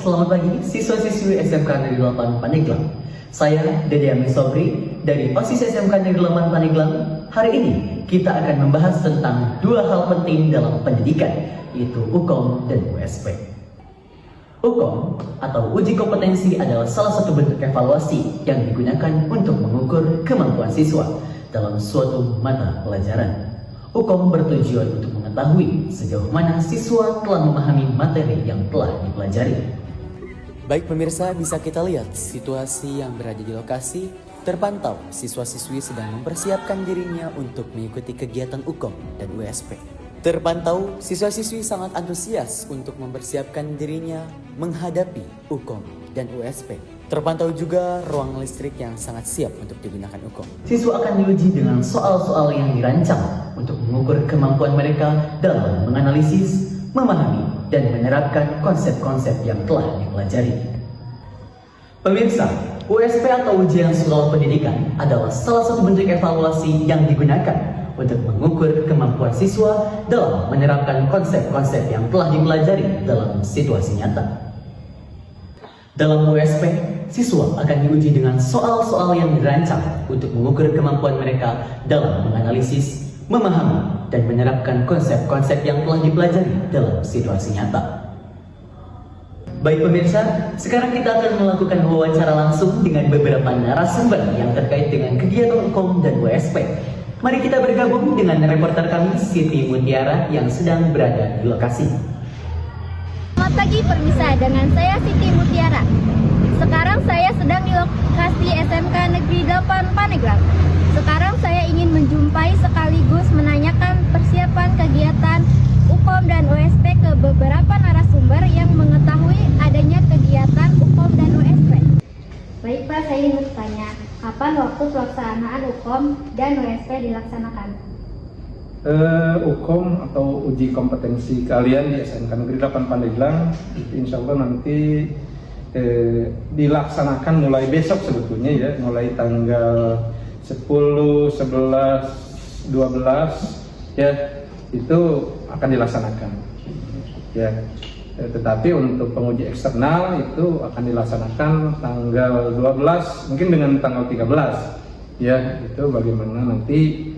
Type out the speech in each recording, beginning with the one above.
Selamat pagi siswa-siswi SMK Negeri 8 Pandeglang. Saya Dede Amin Sobri dari OSIS SMK Negeri 8 Pandeglang. Hari ini kita akan membahas tentang dua hal penting dalam pendidikan, yaitu UKOM dan USP. UKOM atau uji kompetensi adalah salah satu bentuk evaluasi yang digunakan untuk mengukur kemampuan siswa dalam suatu mata pelajaran. UKOM bertujuan untuk mengetahui sejauh mana siswa telah memahami materi yang telah dipelajari. Baik pemirsa, bisa kita lihat situasi yang berada di lokasi. Terpantau siswa-siswi sedang mempersiapkan dirinya untuk mengikuti kegiatan UKOM dan USP. Terpantau siswa-siswi sangat antusias untuk mempersiapkan dirinya menghadapi UKOM dan USP. Terpantau juga ruang listrik yang sangat siap untuk digunakan UKOM. Siswa akan diuji dengan soal-soal yang dirancang untuk mengukur kemampuan mereka dalam menganalisis, memahami, dan menerapkan konsep-konsep yang telah dipelajari. Pemirsa, USP atau ujian sekolah pendidikan adalah salah satu bentuk evaluasi yang digunakan untuk mengukur kemampuan siswa dalam menerapkan konsep-konsep yang telah dipelajari dalam situasi nyata. Dalam USP, siswa akan diuji dengan soal-soal yang dirancang untuk mengukur kemampuan mereka dalam menganalisis, memahami, dan menerapkan konsep-konsep yang telah dipelajari dalam situasi nyata. Baik pemirsa, sekarang kita akan melakukan wawancara langsung dengan beberapa narasumber yang terkait dengan kegiatan UKOM dan USP. Mari kita bergabung dengan reporter kami Siti Mutiara yang sedang berada di lokasi. Selamat pagi pemirsa, dengan saya Siti Mutiara. Sekarang saya sedang di lokasi SMK Negeri 8 Pandeglang. Sekarang saya ingin menjumpai sekaligus menanyakan persiapan kegiatan UKOM dan USP ke beberapa narasumber yang mengetahui adanya kegiatan UKOM dan USP. Baik Pak, saya ingin bertanya, kapan waktu pelaksanaan UKOM dan USP dilaksanakan? UKOM atau uji kompetensi kalian di SMK Negeri 8 Pandeglang insya Allah nanti dilaksanakan mulai besok sebetulnya ya, mulai tanggal 10, 11, 12 ya, itu akan dilaksanakan ya. Tetapi untuk penguji eksternal itu akan dilaksanakan tanggal 12, mungkin dengan tanggal 13 ya. Itu bagaimana nanti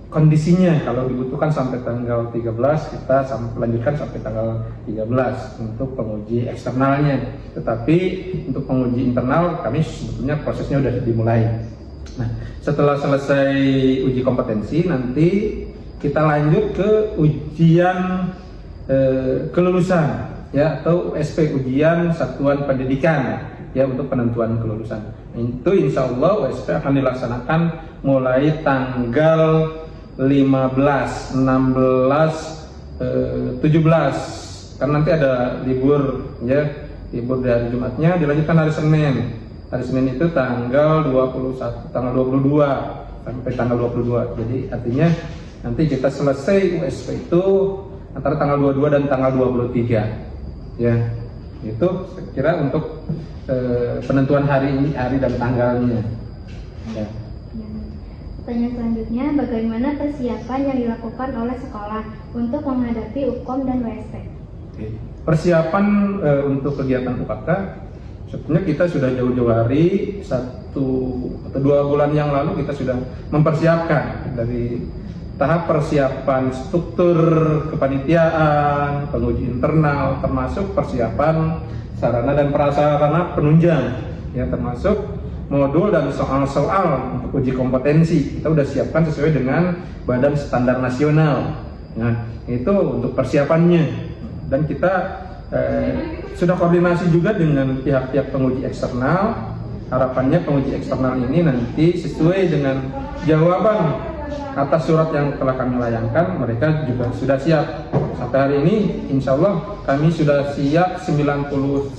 kondisinya, kalau dibutuhkan sampai tanggal 13 kita lanjutkan sampai tanggal 13 untuk penguji eksternalnya. Tetapi untuk penguji internal kami sebetulnya prosesnya sudah dimulai. Nah, setelah selesai uji kompetensi nanti kita lanjut ke ujian kelulusan ya, atau USP, ujian satuan pendidikan ya, untuk penentuan kelulusan. Itu insya Allah USP akan dilaksanakan mulai tanggal 15, 16, 17, karena nanti ada libur ya, libur dari hari Jumatnya dilanjutkan hari Senin. Hari Senin itu tanggal 21, tanggal 22 sampai tanggal 22. Jadi artinya nanti kita selesai USP itu antara tanggal 22 dan tanggal 23 ya. Itu saya kira untuk penentuan hari dan tanggalnya ya. Pertanyaan selanjutnya, bagaimana persiapan yang dilakukan oleh sekolah untuk menghadapi UKOM dan USP? Persiapan untuk kegiatan UKK sebetulnya kita sudah jauh-jauh hari, 1 atau 2 bulan yang lalu kita sudah mempersiapkan dari tahap persiapan struktur kepanitiaan, penguji internal, termasuk persiapan sarana dan prasarana penunjang ya, termasuk modul dan soal-soal untuk uji kompetensi kita sudah siapkan sesuai dengan Badan Standar Nasional. Nah, itu untuk persiapannya, dan kita sudah koordinasi juga dengan pihak-pihak penguji eksternal. Harapannya penguji eksternal ini nanti sesuai dengan jawaban atas surat yang telah kami layangkan, mereka juga sudah siap. Sampai hari ini insya Allah kami sudah siap 99%.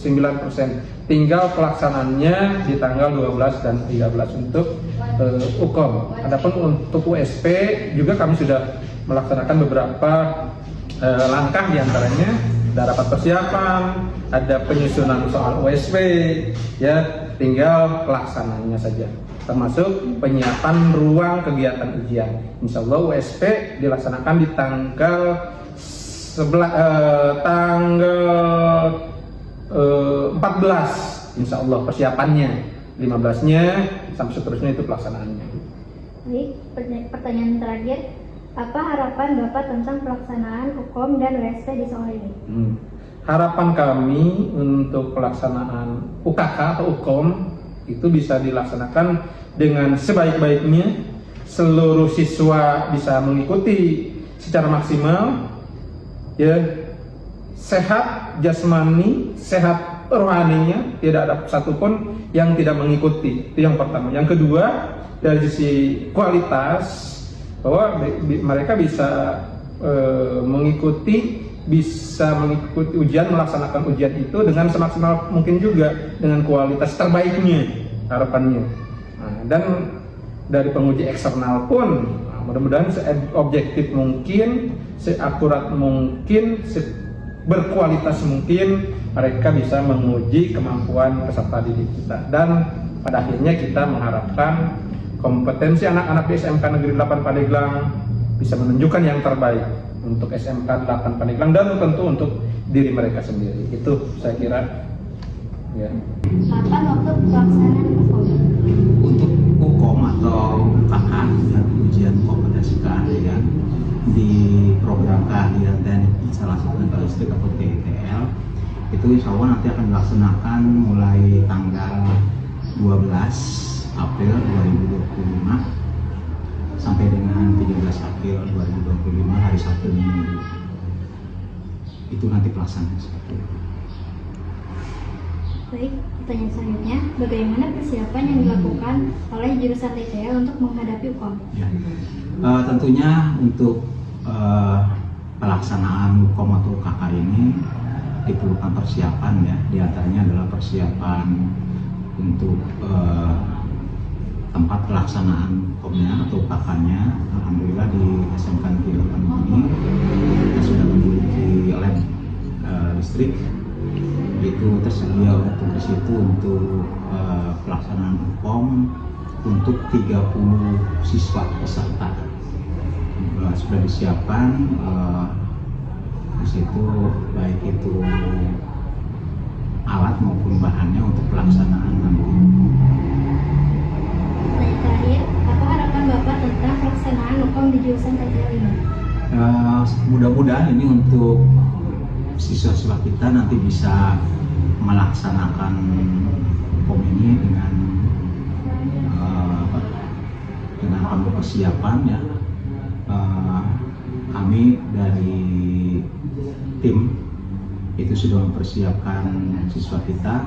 Tinggal pelaksanaannya di tanggal 12 dan 13 untuk UKOM. Adapun untuk USP juga kami sudah melaksanakan beberapa langkah, diantaranya ada rapat persiapan, ada penyusunan soal USP ya, tinggal pelaksananya saja, termasuk penyiapan ruang kegiatan ujian. Insya Allah USP dilaksanakan di tanggal 14 insya Allah persiapannya, 15-nya sampai seterusnya itu pelaksanaannya. Baik, pertanyaan terakhir, apa harapan Bapak tentang pelaksanaan UKOM dan USP di Solo ini? Harapan kami untuk pelaksanaan UKK atau UKOM itu bisa dilaksanakan dengan sebaik-baiknya, seluruh siswa bisa mengikuti secara maksimal, ya, sehat jasmani, sehat rohaninya, tidak ada satupun yang tidak mengikuti. Itu yang pertama. Yang kedua, dari sisi kualitas, bahwa mereka bisa mengikuti ujian, melaksanakan ujian itu dengan semaksimal mungkin juga, dengan kualitas terbaiknya harapannya. Dan dari penguji eksternal pun mudah-mudahan seobjektif mungkin, seakurat mungkin, berkualitas mungkin mereka bisa menguji kemampuan peserta didik kita. Dan pada akhirnya kita mengharapkan kompetensi anak-anak di SMK Negeri 8 Pandeglang bisa menunjukkan yang terbaik untuk SMK 8 Pandeglang dan tentu untuk diri mereka sendiri. Itu saya kira, ya. Kapan waktu pelaksanaan UKOM? Untuk UKOM atau UKK dan ujian kompetensi keahlian di program keahlian teknik instalasi tenaga listrik atau TITL itu insya Allah nanti akan dilaksanakan mulai tanggal 12 April 2025 sampai dengan 13 April 2025 hari Sabtu Minggu. Itu nanti pelaksanaan seperti itu. Baik, pertanyaan selanjutnya, bagaimana persiapan yang dilakukan oleh jurusan TTL untuk menghadapi UKOM? Ya. Tentunya untuk pelaksanaan UKOM atau UKK ini diperlukan persiapan, ya. Di antaranya adalah persiapan untuk tempat pelaksanaan UKOM-nya atau UKK-nya. Alhamdulillah di SMK Negeri 8 ini kita sudah memiliki lab listrik, itu tersedia untuk di situ untuk pelaksanaan UKOM untuk 30 siswa peserta. Sudah disiapkan di situ, baik itu alat maupun bahannya untuk pelaksanaan nanti. Pertanyaan terakhir, apa harapan Bapak tentang pelaksanaan UKOM di jurusan TTL ini? Mudah-mudahan ini untuk siswa-siswa kita nanti bisa melaksanakan UKOM ini dengan penuh persiapan, ya. Kami dari tim itu sudah mempersiapkan siswa kita,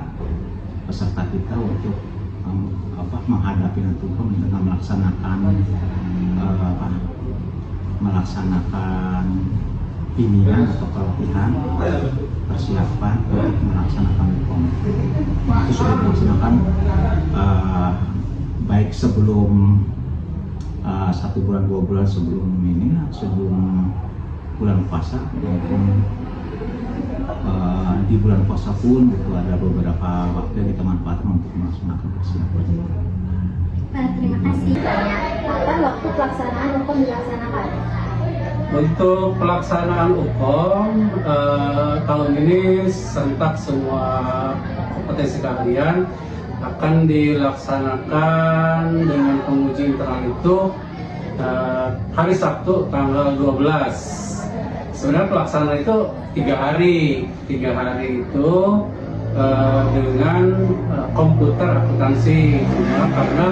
peserta kita untuk menghadapi nanti UKOM dengan melaksanakan bimbingan atau pelatihan persiapan untuk melaksanakan UKOM. Itu sudah dilaksanakan baik sebelum 1 bulan 2 bulan sebelum ini, sebelum bulan puasa maupun di bulan puasa pun itu ada beberapa waktu yang kita manfaatkan untuk melaksanakan persiapan. Pak, terima kasih. Kapan waktu pelaksanaan UKOM dilaksanakan? Untuk pelaksanaan UKOM tahun ini serentak semua kompetensi keahlian akan dilaksanakan dengan penguji internal itu hari Sabtu tanggal 12. Sebenarnya pelaksanaan itu 3 hari. 3 hari itu dengan komputer akuntansi. Cuma karena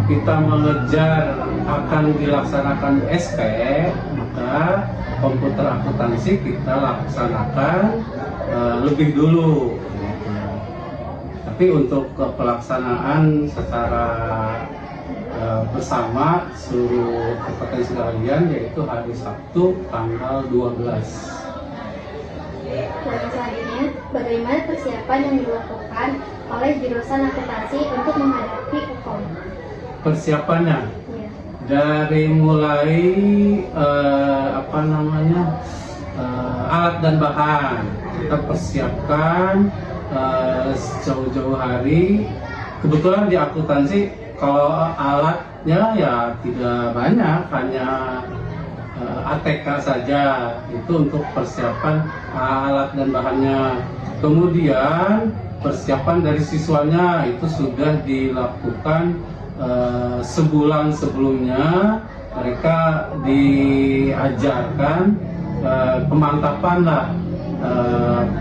kita mengejar akan dilaksanakan SP, maka komputer akuntansi kita laksanakan lebih dulu. Tapi untuk pelaksanaan secara bersama seluruh kompetensi keahlian yaitu hari Sabtu tanggal 12. Pertanyaan selanjutnya, bagaimana persiapan yang dilakukan oleh jurusan akuntansi untuk menghadapi UKOM? Persiapannya Ya. dari mulai alat dan bahan kita persiapkan jauh-jauh hari. Kebetulan di akuntansi kalau alatnya ya tidak banyak, hanya ATK saja, itu untuk persiapan alat dan bahannya. Kemudian persiapan dari siswanya itu sudah dilakukan sebulan sebelumnya. Mereka diajarkan pemantapan lah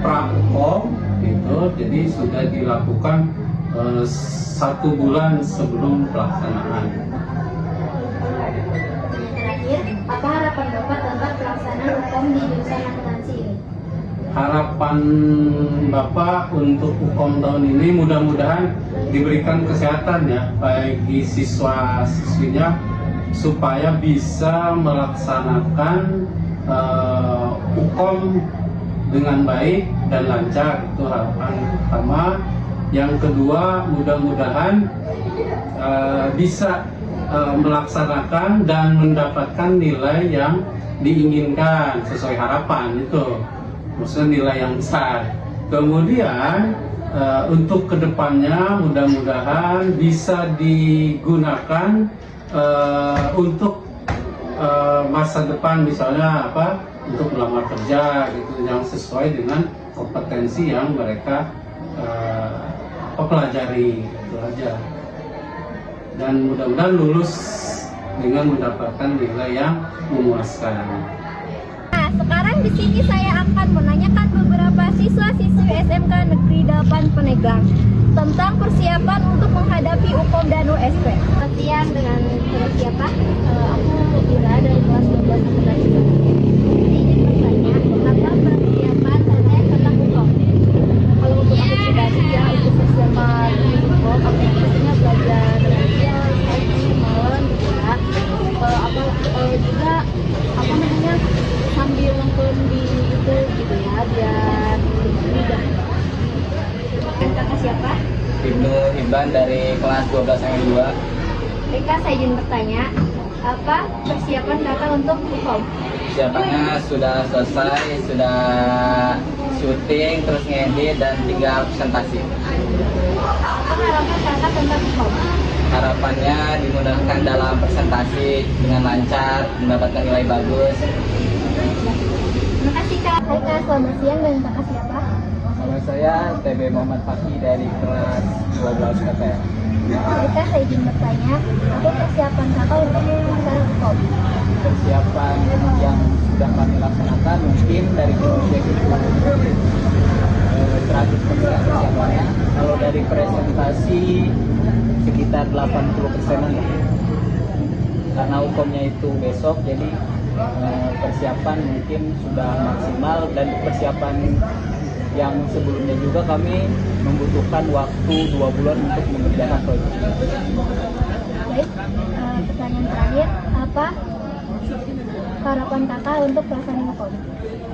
pra-ukom gitu, jadi sudah dilakukan 1 bulan sebelum pelaksanaan. Terakhir, apa harapan Bapak tentang pelaksanaan UKOM di jurusan akuntansi ini? Harapan Bapak untuk UKOM tahun ini mudah-mudahan diberikan kesehatan ya bagi siswa-siswinya supaya bisa melaksanakan UKOM dengan baik dan lancar. Itu harapan pertama. Yang kedua, mudah-mudahan bisa melaksanakan dan mendapatkan nilai yang diinginkan sesuai harapan, itu maksudnya nilai yang besar. Kemudian untuk kedepannya mudah-mudahan bisa digunakan untuk masa depan, misalnya untuk melamar kerja gitu, yang sesuai dengan kompetensi yang mereka pelajari, itu aja. Dan mudah-mudahan lulus dengan mendapatkan nilai yang memuaskan. Nah, sekarang di sini saya akan menanyakan beberapa siswa-siswi SMK Negeri 8 Paneglang tentang persiapan untuk menghadapi UKOM dan USP. Latihan dengan siapa? Aku Ira dari kelas 12 akuntansi. Jadi ingin bertanya, apa persiapan saya tentang UKOM? Kalau untuk akuntansi ya, itu persiapan UKOM, aplikasinya belajar belajar, malam gitu ya. Juga sambil nonton di itu gitu ya, biar mudah. Dan kakak siapa? Ibnu Iban dari kelas 12 yang 2. Kak, saya izin bertanya, apa persiapan kakak untuk UKOM? Persiapannya sudah selesai, sudah syuting, terus ngedit dan tinggal presentasi. Apa harapan kakak tentang UKOM? Harapannya dimudahkan dalam presentasi dengan lancar, mendapatkan nilai bagus. Terima kasih Kak. Hai Kak, selamat siang, dan kakak siapa? Nama saya TB Muhammad Fakih dari kelas 12 KPR. Hai Kak, saya izin bertanya, apa persiapan kakak untuk melaksanakan UKOM? Persiapan yang sudah kami laksanakan mungkin dari project 100% persiapannya. Kalau dari presentasi sekitar 80%-an lah. Karena UKOM-nya itu besok, jadi persiapan mungkin sudah maksimal, dan persiapan yang sebelumnya juga kami membutuhkan waktu 2 bulan untuk mengerjakan proyek. Baik, pertanyaan terakhir, apa harapan kakak untuk pelaksanaan UKOM?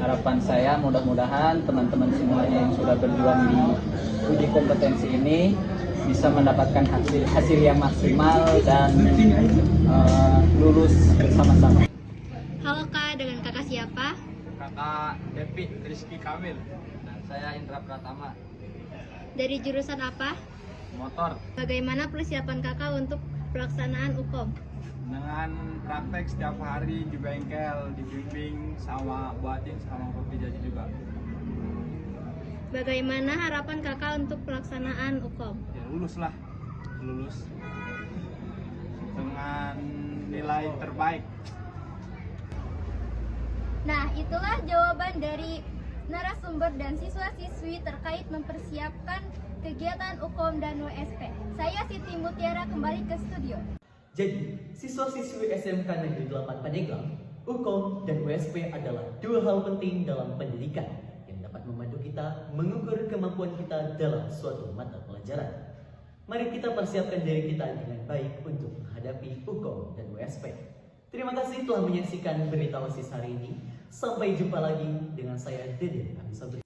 Harapan saya mudah-mudahan teman-teman semuanya yang sudah berjuang di uji kompetensi ini bisa mendapatkan hasil yang maksimal dan lulus bersama-sama. Halo Kak, dengan kakak siapa? Kakak Depi Rizky Kamil dan saya Indra Pratama. Dari jurusan apa? Motor. Bagaimana persiapan kakak untuk pelaksanaan UKOM? Dengan praktek setiap hari di bengkel, dibimbing sama buatin sama kopi jadi juga. Bagaimana harapan kakak untuk pelaksanaan UKOM? Ya lulus dengan nilai terbaik. Nah, itulah jawaban dari narasumber dan siswa-siswi terkait mempersiapkan kegiatan UKOM dan WSP. Saya Siti Mutiara kembali ke studio. Jadi, siswa-siswi SMK Negeri 8 Paneglang, UKOM dan USP adalah dua hal penting dalam pendidikan yang dapat membantu kita mengukur kemampuan kita dalam suatu mata pelajaran. Mari kita persiapkan diri kita dengan baik untuk menghadapi UKOM dan USP. Terima kasih telah menyaksikan berita OSIS hari ini. Sampai jumpa lagi dengan saya Dede Amisabri.